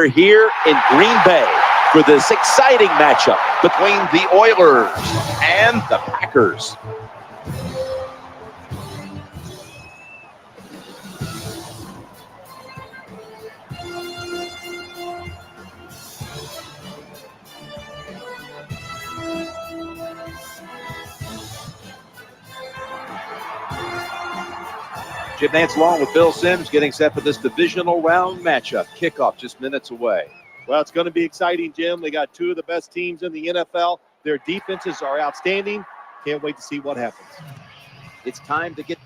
We're here in Green Bay for this exciting matchup between the Oilers and the Packers. Jim Nance along with Bill Sims getting set for this divisional round matchup. Kickoff just minutes away. Well, it's going to be exciting, Jim. They got two of the best teams in the NFL. Their defenses are outstanding. Can't wait to see what happens. It's time to get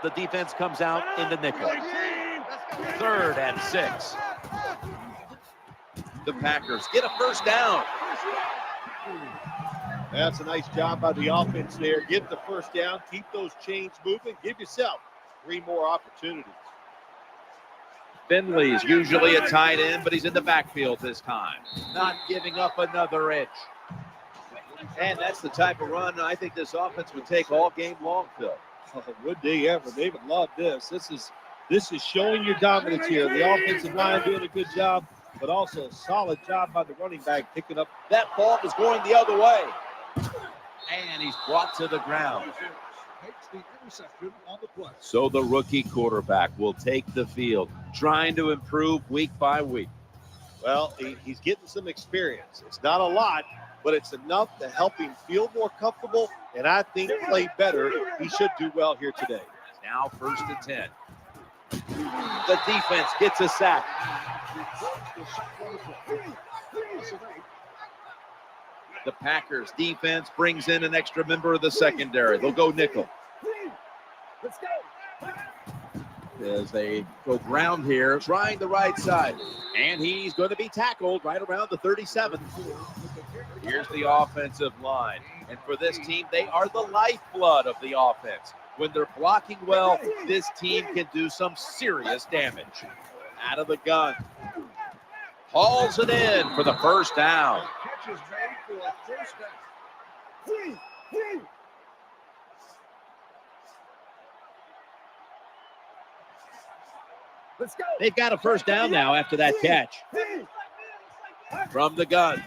the defense comes out in the nickel. 3rd and 6. The Packers get a first down. That's a nice job by the offense there. Get the first down, keep those chains moving, give yourself 3 more opportunities. Finley's usually a tight end, but he's in the backfield this time. Not giving up another inch. And that's the type of run I think this offense would take all game long, Phil. Oh, would they ever? They would love this. This is showing your dominance here. The offensive line doing a good job, but also a solid job by the running back picking up. That ball was going the other way. And he's brought to the ground. So the rookie quarterback will take the field, trying to improve week by week. Well, he's getting some experience. It's not a lot, but it's enough to help him feel more comfortable and I think play better. He should do well here today. Now 1st and 10. The defense gets a sack. The Packers defense brings in an extra member of the secondary. They'll go nickel. As they go ground here, trying the right side. And he's going to be tackled right around the 37. Here's the offensive line. And for this team, they are the lifeblood of the offense. When they're blocking well, this team can do some serious damage. Out of the gun. Hauls it in for the first down. Let's go. They've got a first down now after that catch. From the gun.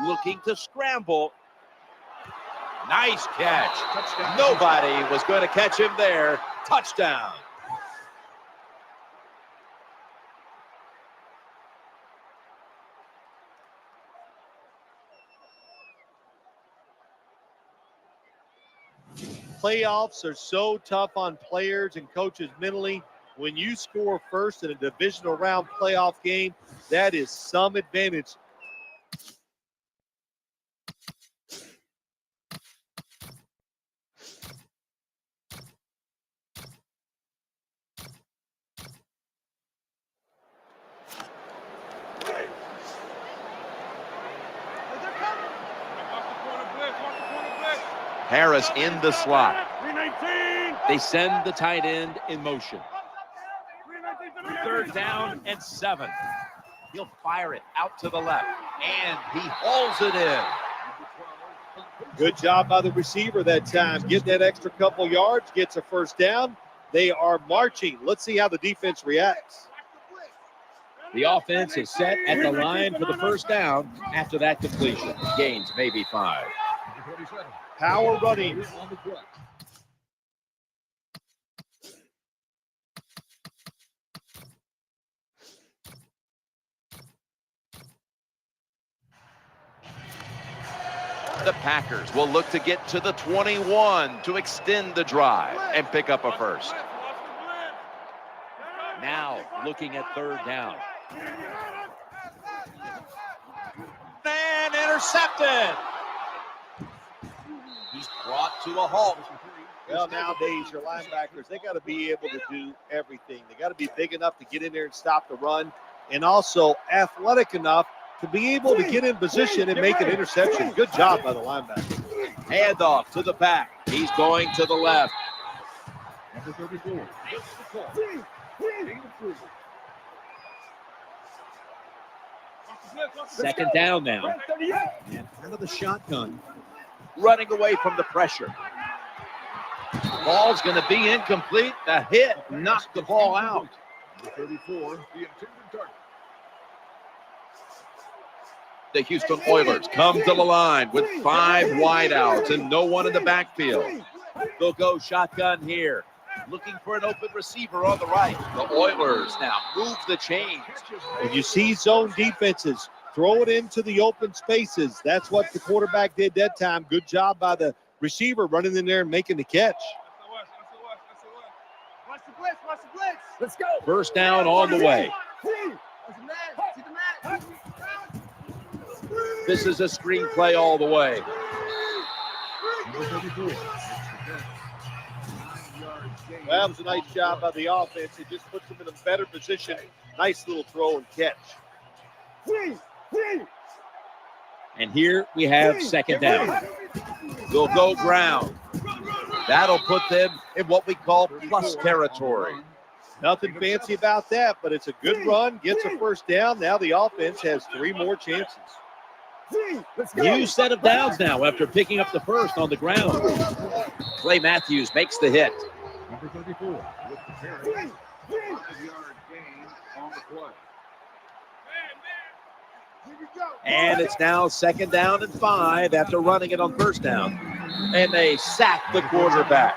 Looking to scramble. Nice catch. Touchdown. Nobody was going to catch him there. Touchdown. Playoffs are so tough on players and coaches mentally. When you score first in a divisional round playoff game, that is some advantage. Harris in the slot. They send the tight end in motion. 3rd down and 7. He'll fire it out to the left, and he hauls it in. Good job by the receiver that time. Get that extra couple yards, gets a first down. They are marching. Let's see how the defense reacts. The offense is set at the line for the first down after that completion. Gains maybe 5. Power running. The Packers will look to get to the 21 to extend the drive and pick up a first. Now looking at 3rd down. And intercepted. He's brought to a halt. Well, nowadays, your linebackers, they got to be able to do everything. They got to be big enough to get in there and stop the run, and also athletic enough to be able to get in position and make an interception. Good job by the linebacker. Handoff to the back. He's going to the left. Second down now. And out of the shotgun. Running away from the pressure. Ball's going to be incomplete. The hit knocked the ball out. 34, the intended target. The Houston Oilers come to the line with 5 wideouts and no one in the backfield. They'll go shotgun here. Looking for an open receiver on the right. The Oilers now move the chains. If you see zone defenses, throw it into the open spaces. That's what the quarterback did that time. Good job by the receiver running in there and making the catch. Watch the blitz, watch the blitz. Let's go. First down on the way. This is a screen play all the way. Well, that was a nice job by the offense. It just puts them in a better position. Nice little throw and catch. And here we have second down. They'll go ground. That'll put them in what we call plus territory. Nothing fancy about that, but it's a good run. Gets a first down. Now the offense has 3 more chances. New set of downs now after picking up the first on the ground. Clay Matthews makes the hit. Number 34 with the carry. 5-yard gain on the play. And it's now second down and 5 after running it on first down. And they sack the quarterback.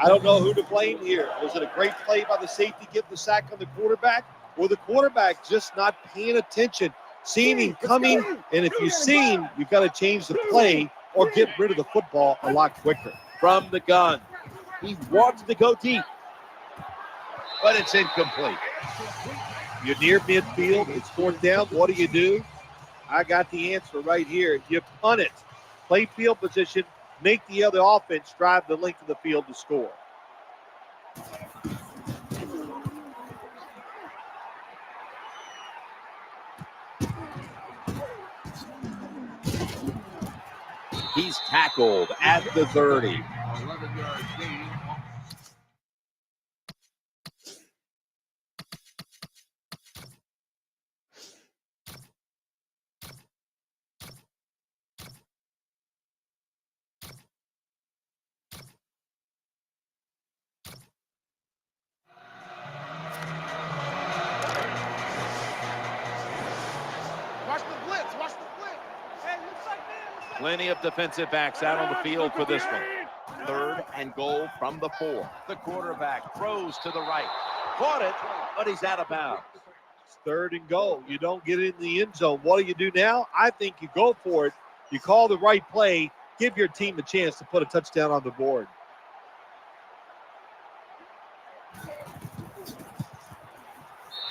I don't know who to blame here. Was it a great play by the safety getting the sack on the quarterback, or the quarterback just not paying attention, seeing him coming? And if you see him, you've got to change the play or get rid of the football a lot quicker. From the gun. He wants to go deep, but it's incomplete. You're near midfield. It's fourth down. What do? I got the answer right here. You punt it. Play field position. Make the other offense drive the length of the field to score. He's tackled at the 30. 11-yard gain. Watch the blitz, watch the blitz. Hey, looks like that. Plenty of defensive backs out on the field for this one. Third and goal from the 4. The quarterback throws to the right. Caught it, but he's out of bounds. It's third and goal. You don't get it in the end zone. What do now? I think you go for it. You call the right play. Give your team a chance to put a touchdown on the board.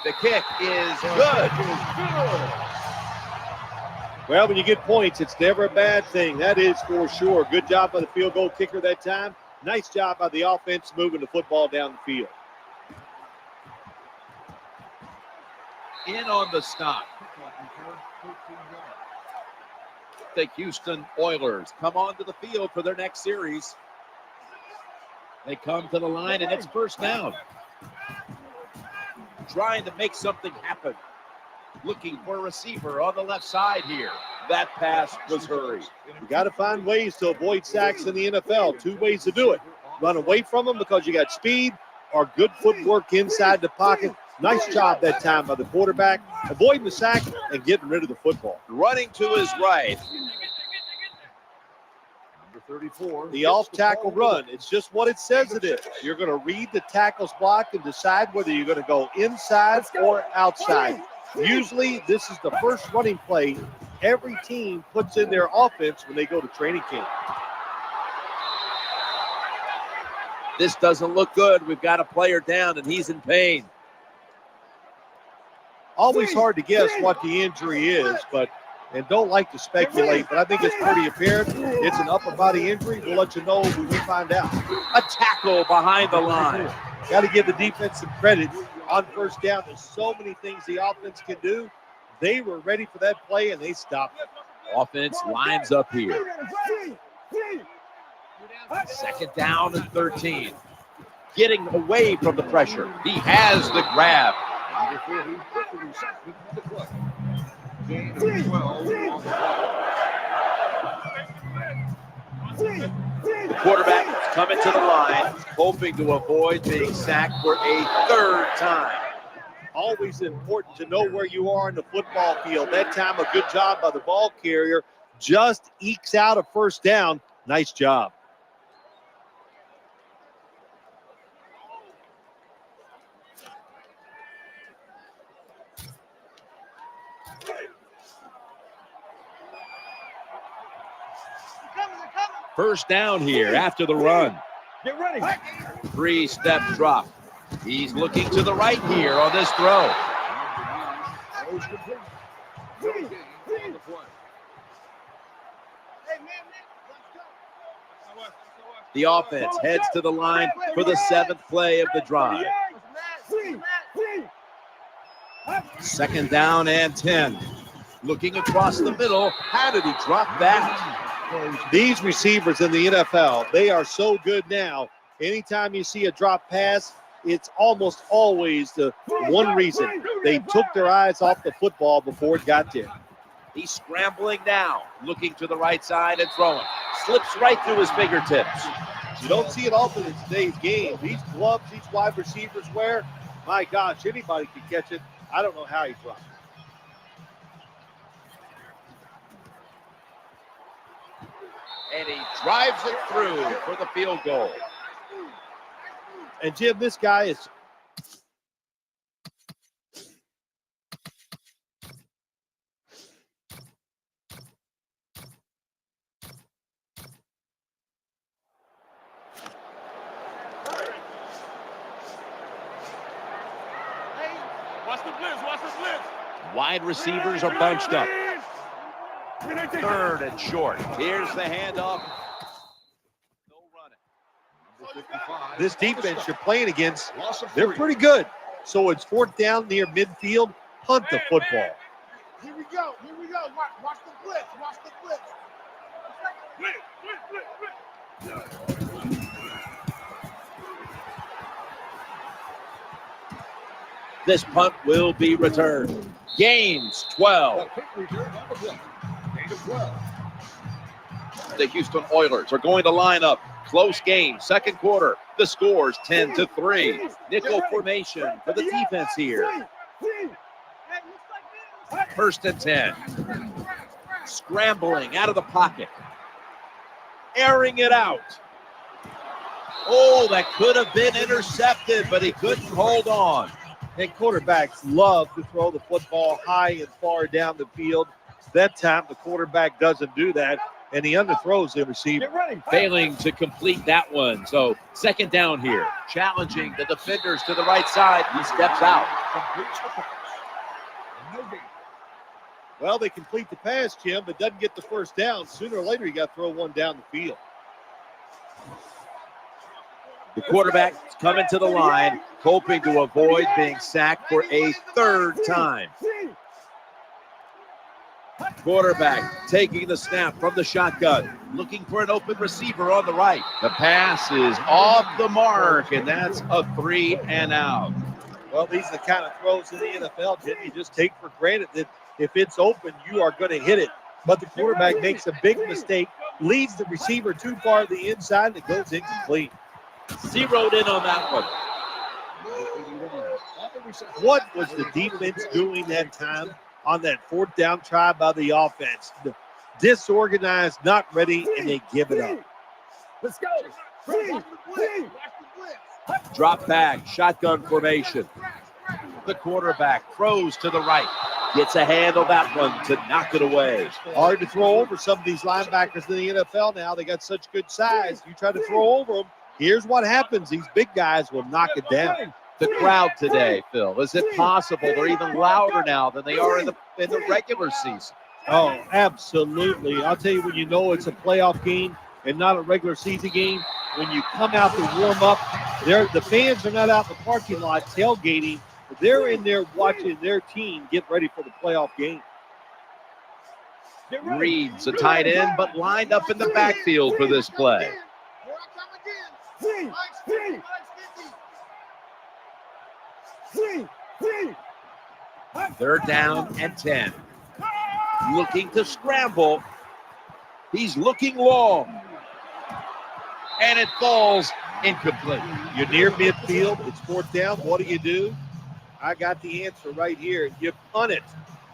The kick is good. Well, when you get points, it's never a bad thing. That is for sure. Good job by the field goal kicker that time. Nice job by the offense moving the football down the field. In on the stop. The Houston Oilers come onto the field for their next series. They come to the line, and it's first down. Trying to make something happen. Looking for a receiver on the left side here. That pass was hurried. You got to find ways to avoid sacks in the NFL. 2 ways to do it. Run away from them because you got speed, or good footwork inside the pocket. Nice job that time by the quarterback, avoiding the sack and getting rid of the football. Running to his right. Number 34. The off-tackle run, it's just what it says it is. You're going to read the tackle's block and decide whether you're going to go inside or outside. Usually, this is the first running play every team puts in their offense when they go to training camp. This doesn't look good. We've got a player down, and he's in pain. Always hard to guess what the injury is, and don't like to speculate, but I think it's pretty apparent. It's an upper body injury. We'll let you know when we find out. A tackle behind the line. Got to give the defense some credit on first down. There's so many things the offense can do. They were ready for that play, and they stopped it. Offense lines up here. Second down and 13. getting away from the pressure. He has the grab. Number 40, with the reception on the play. Gain of 12 on the play. The quarterback is coming to the line, hoping to avoid being sacked for a third time. Always important to know where you are in the football field. That time, a good job by the ball carrier. Just ekes out a first down. Nice job. First down here after the run. Get ready. 3-step drop. He's looking to the right here on this throw. Throws complete. No gain on the play. The offense heads to the line for the 7th play of the drive. 2nd down and 10. Looking across the middle. How did he drop that? These receivers in the NFL, they are so good now. Anytime you see a drop pass, it's almost always the one reason. They took their eyes off the football before it got there. He's scrambling now, looking to the right side and throwing. Slips right through his fingertips. You don't see it often in today's game. These gloves these wide receivers wear, my gosh, anybody can catch it. I don't know how he dropped it. And he drives it through for the field goal. And Jim, this guy is Watch the blitz, watch the blitz. Wide receivers are bunched up. 3rd and short. Here's the handoff. No running. Number 55. this defense you're playing against. Loss of They're 3. pretty good. So it's 4th down near midfield. Punt the football. Here we go, here we go. Watch the blitz, watch the blitz. This punt will be returned. Gains 12. A quick return on the play. Gain of 12. The Houston Oilers are going to line up. Close game, 2nd quarter. The score's 10-3. Nickel formation for the defense here. 1st and 10. Scrambling out of the pocket. Airing it out. Oh, that could have been intercepted, but he couldn't hold on. And quarterbacks love to throw the football high and far down the field. That time, the quarterback doesn't do that, and he underthrows the receiver. Failing to complete that one. So 2nd down here. Challenging the defenders to the right side. He steps out. Completes the pass. No gain. Well, they complete the pass, Jim, but doesn't get the first down. Sooner or later, you got to throw one down the field. The quarterback is coming to the line, hoping to avoid being sacked for a 3rd time. Quarterback taking the snap from the shotgun, looking for an open receiver on the right. The pass is off the mark, and that's a 3 and out. Well, these are the kind of throws in the NFL, Jim, you just take for granted that if it's open, you are going to hit it. But the quarterback makes a big mistake, leads the receiver too far to the inside, and it goes incomplete. Zeroed in on that one. What was the defense doing that time on that 4th down try by the offense? Disorganized, not ready, and they give it up. Let's go. Watch the blitz. Drop back, shotgun formation. The quarterback throws to the right. Gets a hand on that one to knock it away. Hard to throw over some of these linebackers in the NFL now. They got such good size. You try to throw over them, here's what happens. These big guys will knock it down. The crowd today, Phil, is it possible they're even louder now than they are in the regular season? Oh, absolutely. I'll tell you, when you know it's a playoff game and not a regular season game, when you come out to warm up, the fans are not out in the parking lot tailgating. They're in there watching their team get ready for the playoff game. Reed's a tight end, but lined up in the backfield for this play. Here I come again. Third down and 10. Looking to scramble. He's looking long. And it falls incomplete. You're near midfield. It's fourth down. What do? I got the answer right here. You punt it.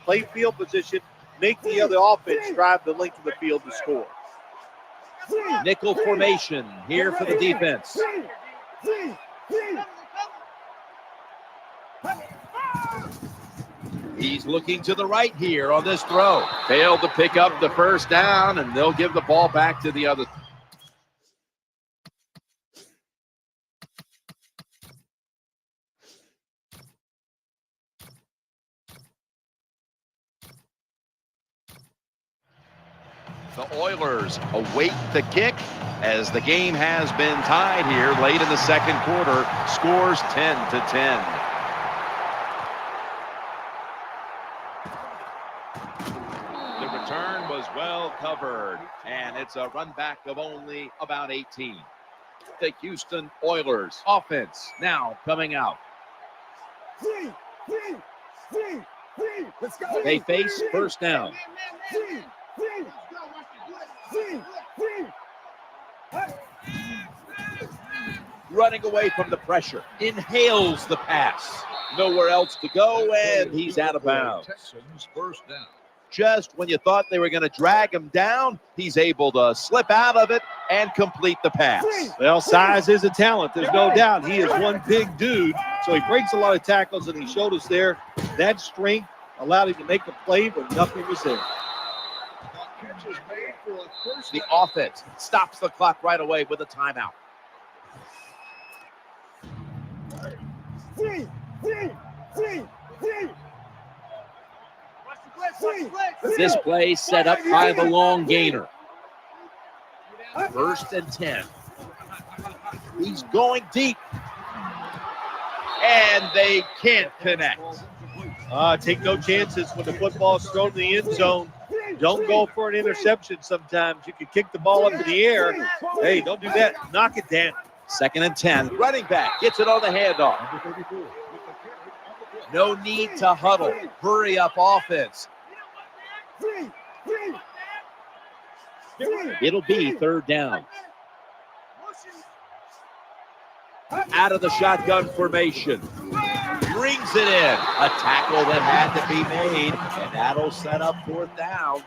Play field position. Make the other offense drive the length of the field to score. Nickel formation here for the defense. He's looking to the right here on this throw. Failed to pick up the first down, and they'll give the ball back to the other. The Oilers await the kick as the game has been tied here late in the second quarter. Scores 10-10. The return was well covered, and it's a run back of only about 18. The Houston Oilers offense now coming out. They face first down. Running away from the pressure. Inhales the pass. Nowhere else to go, and he's out of bounds. Texans first down. Just when you thought they were going to drag him down, he's able to slip out of it and complete the pass. Well, size is a talent. There's no doubt. He is one big dude, so he breaks a lot of tackles, and he showed us there that strength allowed him to make the play, but nothing was there. The offense stops the clock right away with a timeout. This play set up by the long gainer. First and 10. He's going deep. And they can't connect. Take no chances when the football is thrown in the end zone. Don't go for an interception sometimes. You can kick the ball up in the air. Hey, don't do that. Knock it down. Second and 10. Running back gets it on the handoff. No need to huddle. Hurry up offense. It'll be third down. Out of the shotgun formation. Brings it in. A tackle that had to be made, and that'll set up fourth down.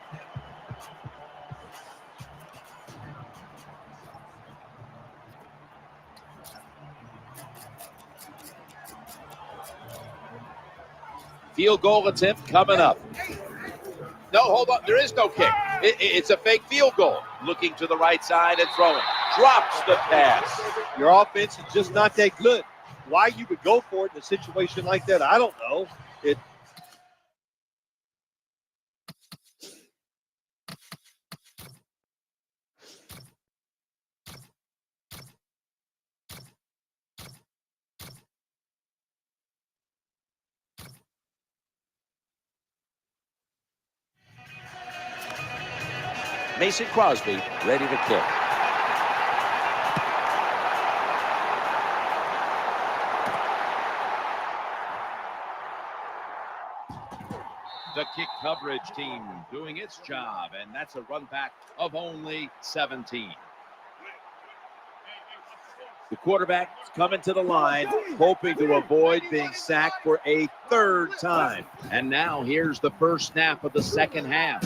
Field goal attempt coming up. No, hold on. There is no kick. It's a fake field goal. Looking to the right side and throwing. Drops the pass. Your offense is just not that good. Why you would go for it in a situation like that, I don't know. Mason Crosby ready to kick. The kick coverage team doing its job, and that's a run back of only 17. The quarterback coming to the line, hoping to avoid being sacked for a third time. And now here's the first snap of the second half.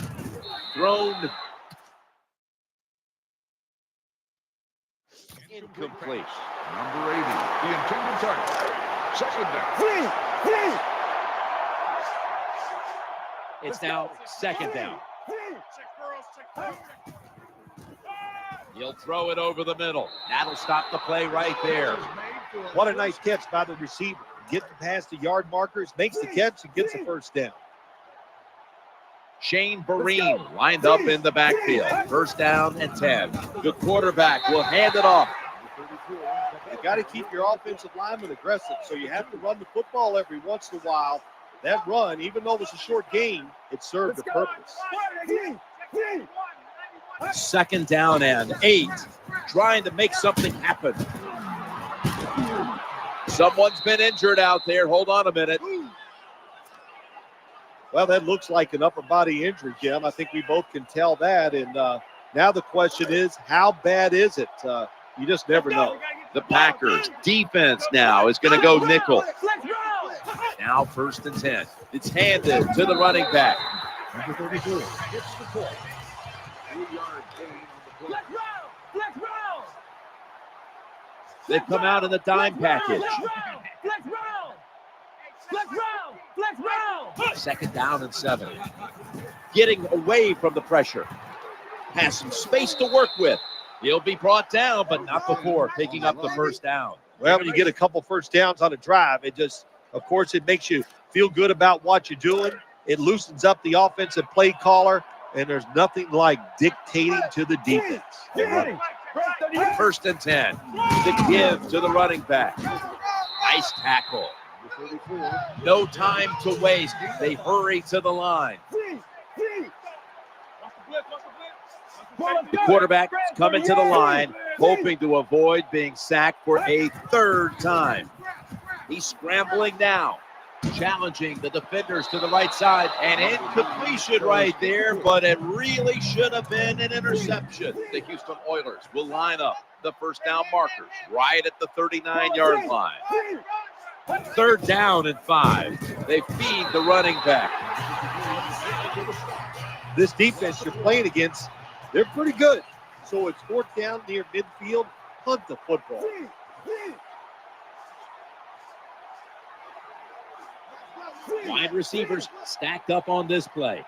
Thrown incomplete. Number 80, the intended target. Second down. It's now second down. He'll throw it over the middle. That'll stop the play right there. What a nice catch by the receiver. Getting past the yard markers, makes the catch, and gets the first down. Shane Vereen lined up in the backfield. First down and 10. The quarterback will hand it off. You got to keep your offensive lineman aggressive, so you have to run the football every once in a while. That run, even though it was a short gain, it served a purpose. Second down and 8. Trying to make something happen. Someone's been injured out there. Hold on a minute. Well, that looks like an upper body injury, Jim. I think we both can tell that. And now the question is, how bad is it? You just never know. The Packers defense now is going to go nickel. Now 1st and 10. It's handed to the running back. Number 34 hits the ball. 3-yard gain on the play. They come out in the dime package. 2nd down and 7. Getting away from the pressure. Has some space to work with. He'll be brought down, but not before picking up the 1st down. Well, when you get a couple first downs on a drive, it just, of course, it makes you feel good about what you're doing. It loosens up the offensive play caller, and there's nothing like dictating to the defense. 1st and 10. The give to the running back. Nice tackle. No time to waste. They hurry to the line. The quarterback is coming to the line, hoping to avoid being sacked for a 3rd time. He's scrambling now, challenging the defenders to the right side. An incompletion right there, but it really should have been an interception. The Houston Oilers will line up the 1st down markers right at the 39-yard line. 3rd down and 5. They feed the running back. This defense you're playing against, they're pretty good. So it's 4th down near midfield. Hunt the football. Wide receivers stacked up on this play.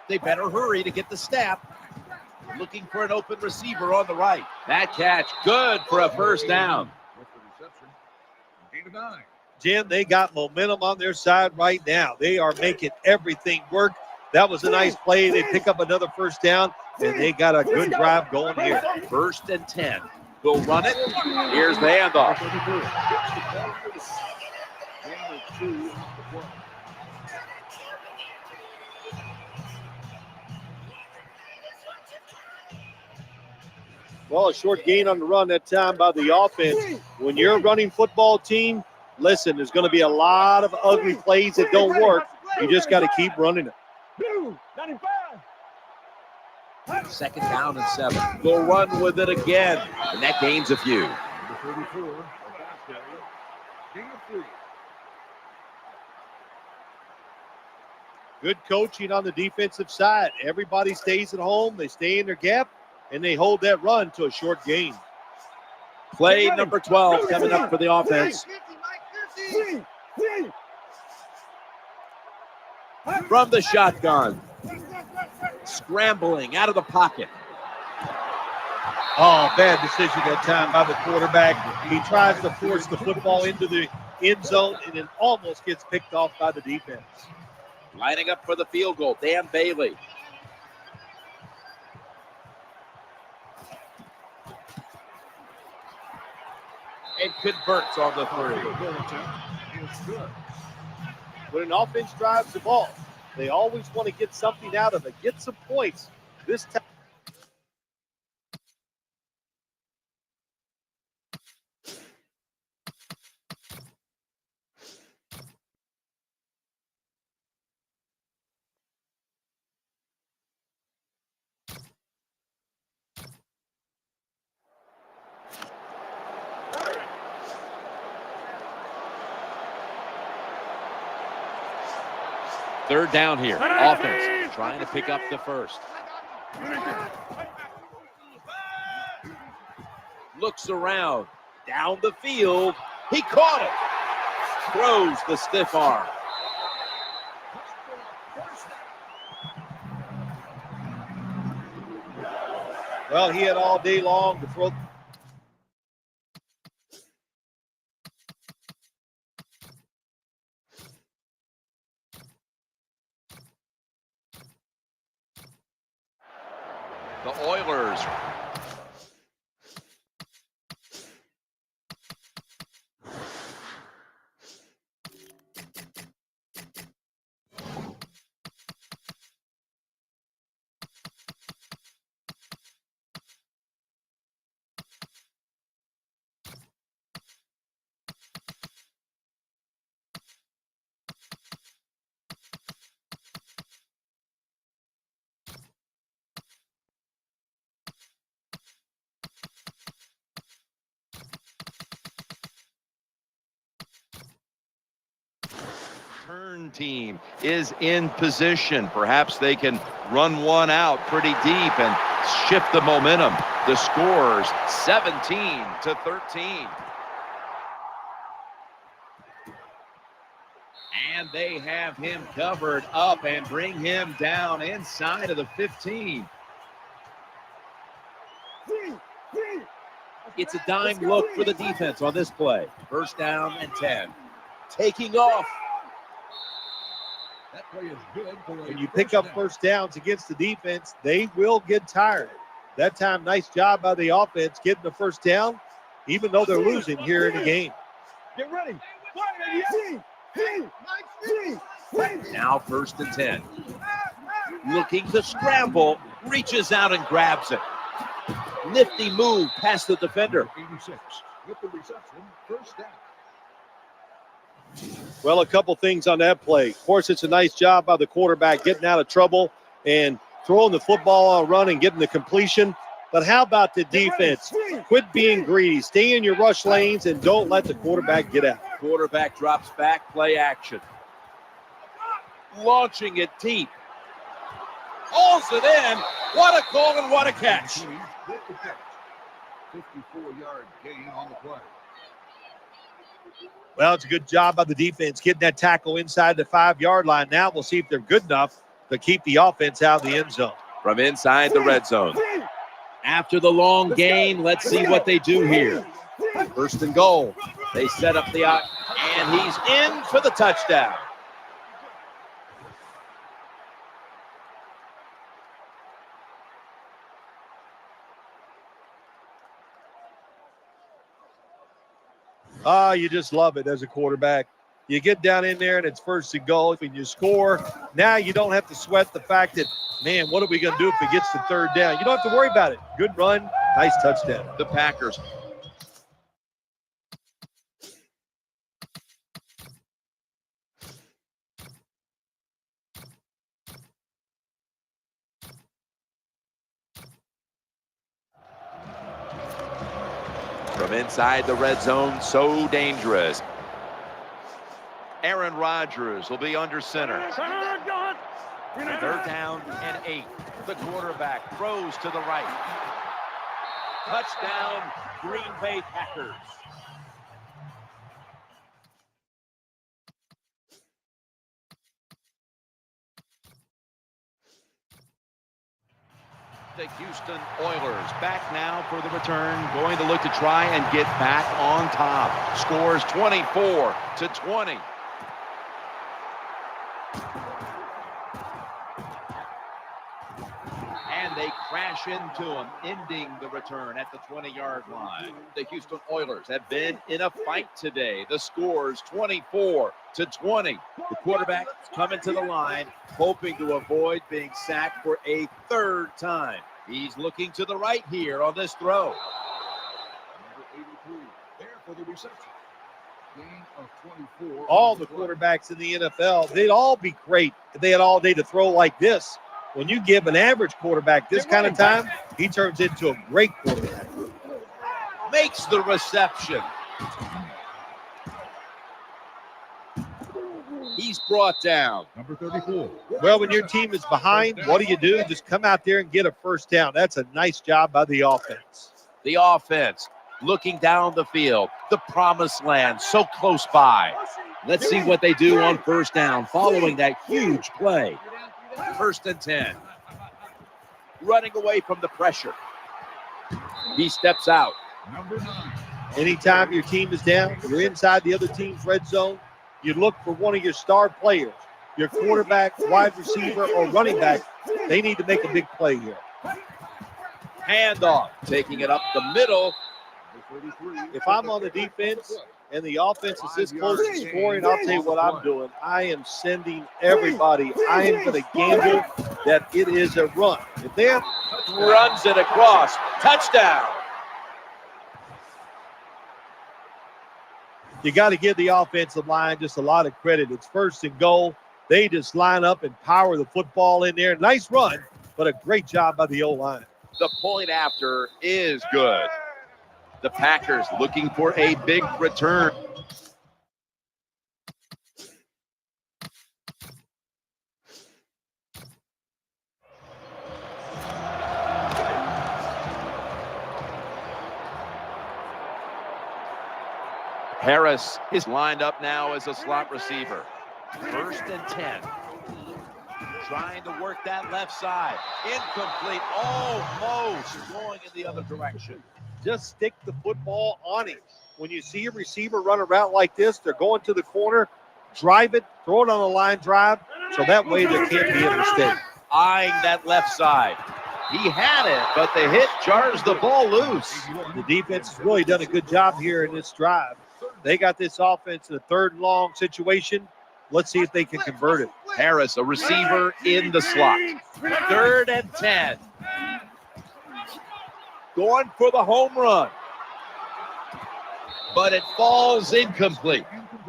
They better hurry to get the snap. Looking for an open receiver on the right. That catch, good for a 1st down. Gain of 9. Jim, they got momentum on their side right now. They are making everything work. That was a nice play. They pick up another 1st down, and they got a good drive going here. 1st and 10. We'll run it. Here's the handoff. Well, a short gain on the run that time by the offense. When you're a running football team, listen, there's going to be a lot of ugly plays that don't work. You just got to keep running it. 2nd down and 7. They'll run with it again, and that gains a few. Number 34, gain of 3. Good coaching on the defensive side. Everybody stays at home. They stay in their gap, and they hold that run to a short gain. Play number 12 coming up for the offense. From the shotgun. Scrambling out of the pocket. Oh, bad decision that time by the quarterback. He tries to force the football into the end zone, and it almost gets picked off by the defense. Lining up for the field goal, Dan Bailey. And converts on the 3. It's good. When an offense drives the ball, they always want to get something out of it, get some points. This time. Third down here. Offense trying to pick up the 1st. Looks around. Down the field. He caught it. Throws the stiff arm. Well, he had all day long to throw. The Oilers return team is in position. Perhaps they can run one out pretty deep and shift the momentum. The score's 17-13. And they have him covered up and bring him down inside of the 15. It's a dime look for the defense on this play. First down and 10. Taking off. That play is good. When you pick up first downs against the defense, they will get tired. That time, nice job by the offense getting the first down, even though they're losing here in the game. Get ready. Now first and 10. Looking to scramble. Reaches out and grabs it. Nifty move past the defender. 86 with the reception. First down. Well, a couple things on that play. Of course, it's a nice job by the quarterback getting out of trouble and throwing the football on a run and getting the completion. But how about the defense? Quit being greedy. Stay in your rush lanes and don't let the quarterback get out. Quarterback drops back, play action. Launching it deep. Hauls it in. What a call and what a catch. With the catch. 54-yard gain on the play. Well, it's a good job by the defense getting that tackle inside the 5-yard line. Now we'll see if they're good enough to keep the offense out of the end zone. From inside the red zone. After the long gain, let's see what they do here. First and goal. They set up the out, and he's in for the touchdown. You just love it as a quarterback. You get down in there and it's first and goal. When you score, now you don't have to sweat the fact that, man, what are we going to do if it gets to third down? You don't have to worry about it. Good run, nice touchdown. The Packers. From inside the red zone, so dangerous. Aaron Rodgers will be under center. Third down and 8. The quarterback throws to the right. Touchdown, Green Bay Packers. The Houston Oilers back now for the return, going to look to try and get back on top. Scores 24-20. And they crash into him, ending the return at the 20-yard line. The Houston Oilers have been in a fight today. The score's 24-20. The quarterback coming to the line, hoping to avoid being sacked for a third time. He's looking to the right here on this throw. Number 83 there for the reception. Gain of 24. All the quarterbacks in the NFL, they'd all be great if they had all day to throw like this. When you give an average quarterback this kind of time, he turns into a great quarterback. Makes the reception. He's brought down. Number 34. Well, when your team is behind, what do? Just come out there and get a first down. That's a nice job by the offense. The offense looking down the field. The promised land so close by. Let's see what they do on first down following that huge play. First and 10. Running away from the pressure. He steps out. Number 9. Anytime your team is down, you're inside the other team's red zone, you look for one of your star players, your quarterback, wide receiver, or running back. They need to make a big play here. Handoff, taking it up the middle. If I'm on the defense and the offense is this close to scoring, I'll tell you what I'm doing. I am sending everybody. I am going to gamble that it is a run. If they Runs it across. Touchdown. You got to give the offensive line just a lot of credit. It's first and goal. They just line up and power the football in there. Nice run, but a great job by the O-line. The point after is good. The Packers looking for a big return. Harris is lined up now as a slot receiver. 1st and 10. Trying to work that left side. Incomplete. Almost going in the other direction. Just stick the football on him. When you see a receiver run a route like this, they're going to the corner, drive it, throw it on a line drive, so that way there can't be a mistake. Eyeing that left side. He had it, but the hit jars the ball loose. The defense has really done a good job here in this drive. They got this offense in a 3rd and long situation. Let's see if they can convert it. Harris, a receiver in the slot. 3rd and 10. Going for the home run. But it falls incomplete.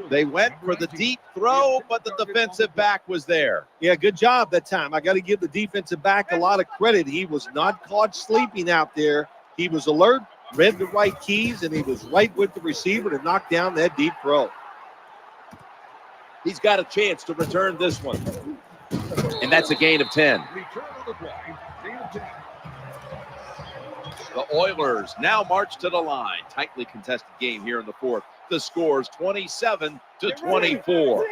They went for the deep throw, but the defensive back was there. Yeah, good job that time. I got to give the defensive back a lot of credit. He was not caught sleeping out there. He was alert, read the right keys, and he was right with the receiver to knock down that deep throw. He's got a chance to return this one. And that's a gain of 10. The Oilers now march to the line. Tightly contested game here in the 4th. The score is 27-24.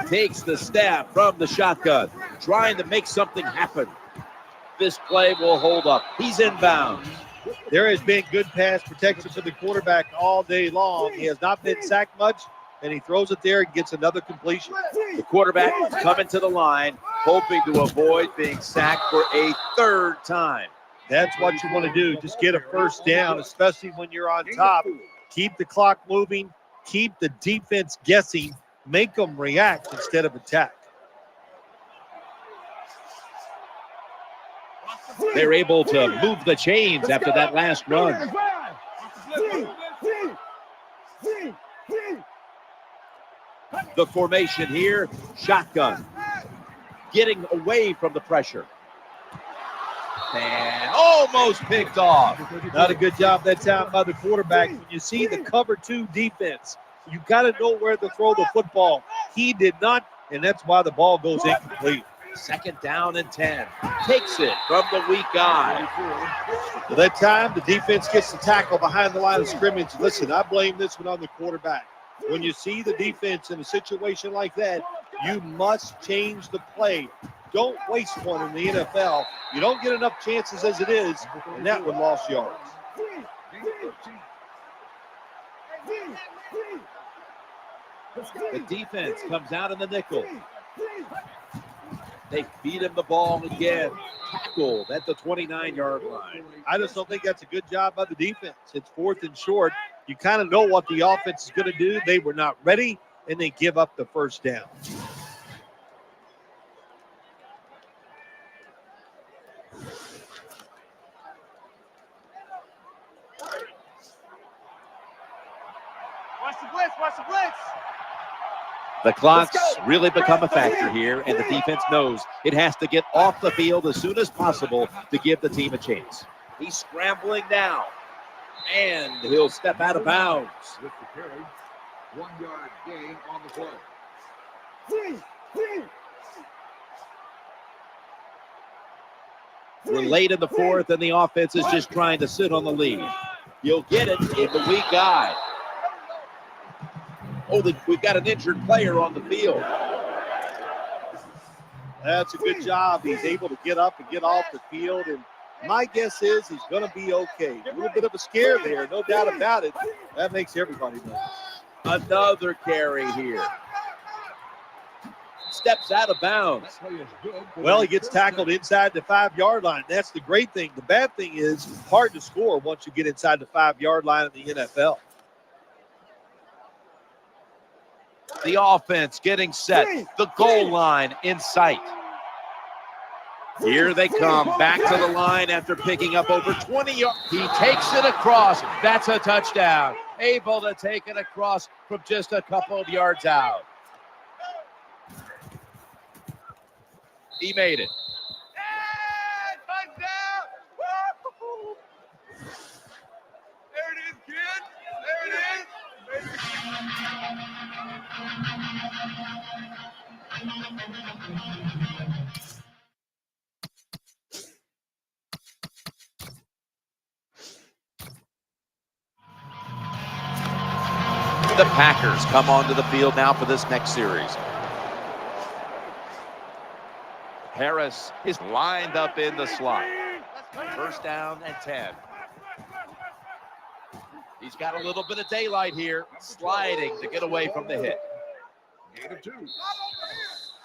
Takes the snap from the shotgun, trying to make something happen. This play will hold up. He's inbound. There has been good pass protection for the quarterback all day long. He has not been sacked much, and he throws it there and gets another completion. The quarterback coming to the line, hoping to avoid being sacked for a 3rd time. That's what you want to do. Just get a 1st down, especially when you're on top. Keep the clock moving. Keep the defense guessing. Make them react instead of attack. They're able to move the chains after that last run. The formation here, shotgun. Getting away from the pressure. And almost picked off. Not a good job that time by the quarterback. When you see the cover 2 defense, you got to know where to throw the football. He did not, and that's why the ball goes incomplete. 2nd down and 10. Takes it from the weak guy. So that time, the defense gets the tackle behind the line of scrimmage. Listen, I blame this one on the quarterback. When you see the defense in a situation like that, you must change the play. Don't waste one in the NFL. You don't get enough chances as it is, and that one lost yards. The defense comes out in the nickel. They feed him the ball again. Tackled at the 29-yard line. I just don't think that's a good job by the defense. It's 4th and short. You kind of know what the offense is going to do. They were not ready, and they give up the 1st down. Watch the blitz, watch the blitz. The clock's really become a factor here, and the defense knows it has to get off the field as soon as possible to give the team a chance. He's scrambling now, and he'll step out of bounds. With the carry, 1-yard gain on the play. We're late in the 4th, and the offense is just trying to sit on the lead. You'll get it in the weak guy. Oh, we've got an injured player on the field. That's a good job. He's able to get up and get off the field, and my guess is he's going to be okay. A little bit of a scare there, no doubt about it. That makes everybody nervous. Another carry here. Steps out of bounds. Well, he gets tackled inside the 5-yard line. That's the great thing. The bad thing is hard to score once you get inside the 5-yard line in the NFL. The offense getting set. The goal line in sight. Here they come back to the line after picking up over 20 yards. He takes it across. That's a touchdown. Able to take it across from just a couple of yards out. He made it. Hey, touchdown! Woo! There it is, kids. There it is. The Packers come onto the field now for this next series. Harris is lined up in the slot. First down and 10. He's got a little bit of daylight here, sliding to get away from the hit.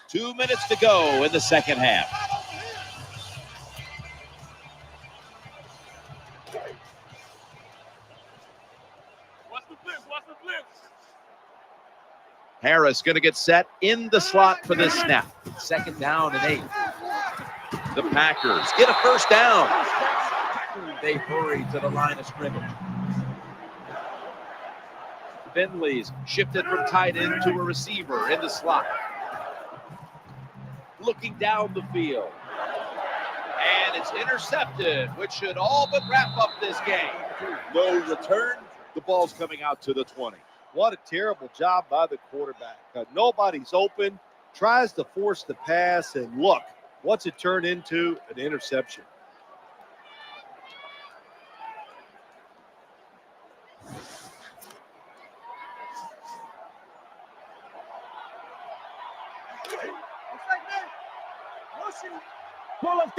2 minutes to go in the second half. Harris going to get set in the slot for this snap. Second down and 8. The Packers get a first down. They hurry to the line of scrimmage. Finley's shifted from tight end to a receiver in the slot. Looking down the field. And it's intercepted, which should all but wrap up this game. No return. The ball's coming out to the 20. What a terrible job by the quarterback. Nobody's open, tries to force the pass, and look, what's it turned into? An interception.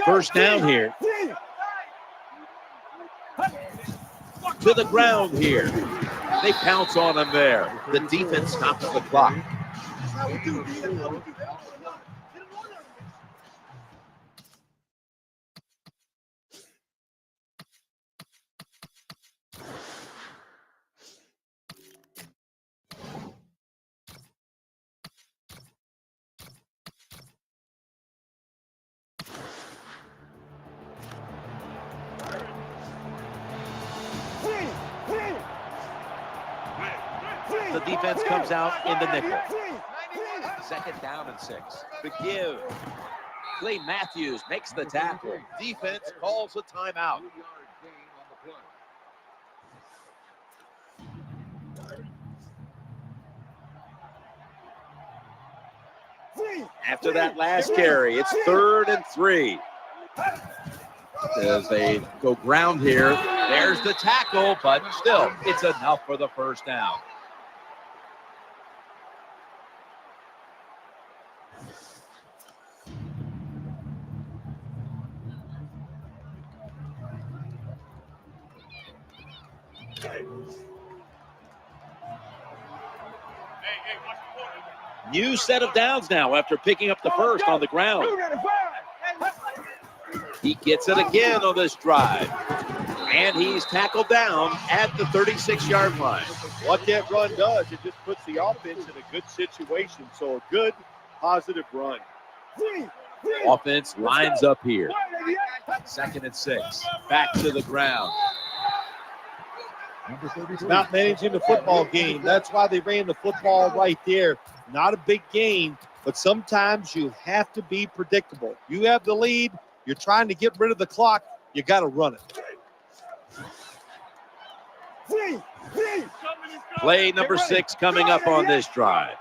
First down here. To the ground here. They pounce on him there. The defense stops the clock. The defense comes out in the nickel. Second down and 6. The give. Clay Matthews makes the tackle. Defense calls a timeout. After that last carry, it's 3rd and 3. As they go ground here, there's the tackle, but still, it's enough for the first down. New set of downs now after picking up the first on the ground. He gets it again on this drive. And he's tackled down at the 36-yard line. What that run does, it just puts the offense in a good situation. So a good, positive run. Offense lines up here. 2nd and 6. Back to the ground. Not managing the football game. That's why they ran the football right there. Not a big gain, but sometimes you have to be predictable. You have the lead. You're trying to get rid of the clock. You got to run it. Play number 6 coming up on this drive.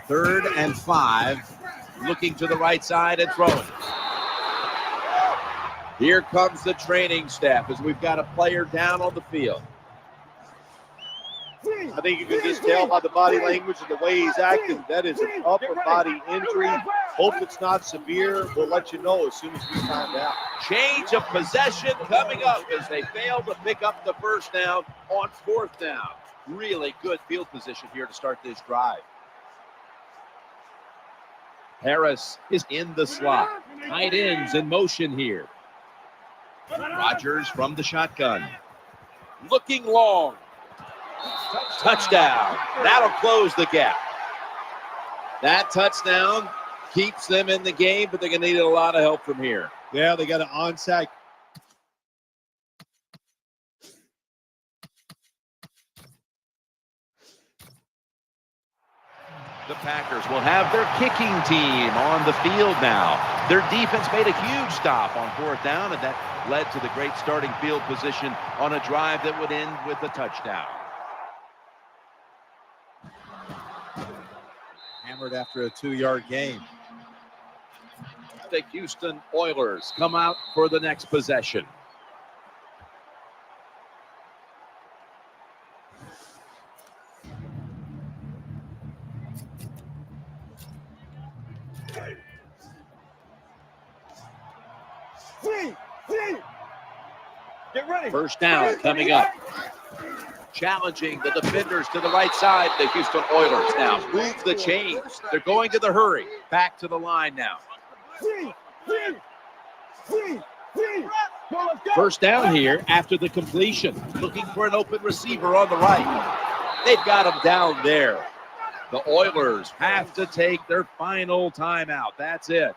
3rd and 5. Looking to the right side and throwing. Here comes the training staff as we've got a player down on the field. I think you can just tell by the body language and the way he's acting, that is an upper body injury. Hope it's not severe. We'll let you know as soon as we find out. Change of possession coming up as they fail to pick up the first down on 4th down. Really good field position here to start this drive. Harris is in the slot. Tight ends in motion here. Rodgers from the shotgun. Looking long. Touchdown. That'll close the gap. That touchdown keeps them in the game, but they're going to need a lot of help from here. Yeah, they got an onside. The Packers will have their kicking team on the field now. Their defense made a huge stop on 4th down, and that led to the great starting field position on a drive that would end with a touchdown. Hammered after a 2-yard gain. The Houston Oilers come out for the next possession. Get ready. First down coming up. Challenging the defenders to the right side. The Houston Oilers now move the chains. They're going to the hurry. Back to the line now. First down here after the completion. Looking for an open receiver on the right. They've got him down there. The Oilers have to take their final timeout. That's it.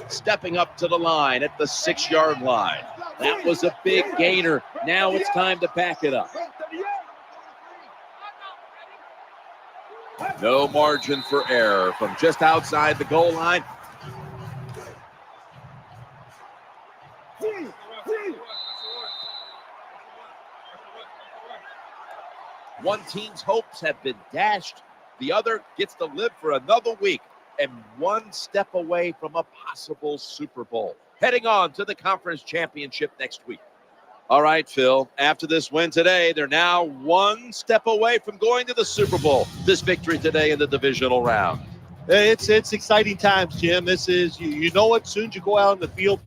Stepping up to the line at the 6-yard line. That was a big gainer. Now it's time to pack it up. No margin for error from just outside the goal line. One team's hopes have been dashed. The other gets to live for another week and one step away from a possible Super Bowl. Heading on to the conference championship next week. All right, Phil, after this win today, they're now one step away from going to the Super Bowl. This victory today in the divisional round. It's exciting times, Jim. This is, you know it, soon as you go out on the field.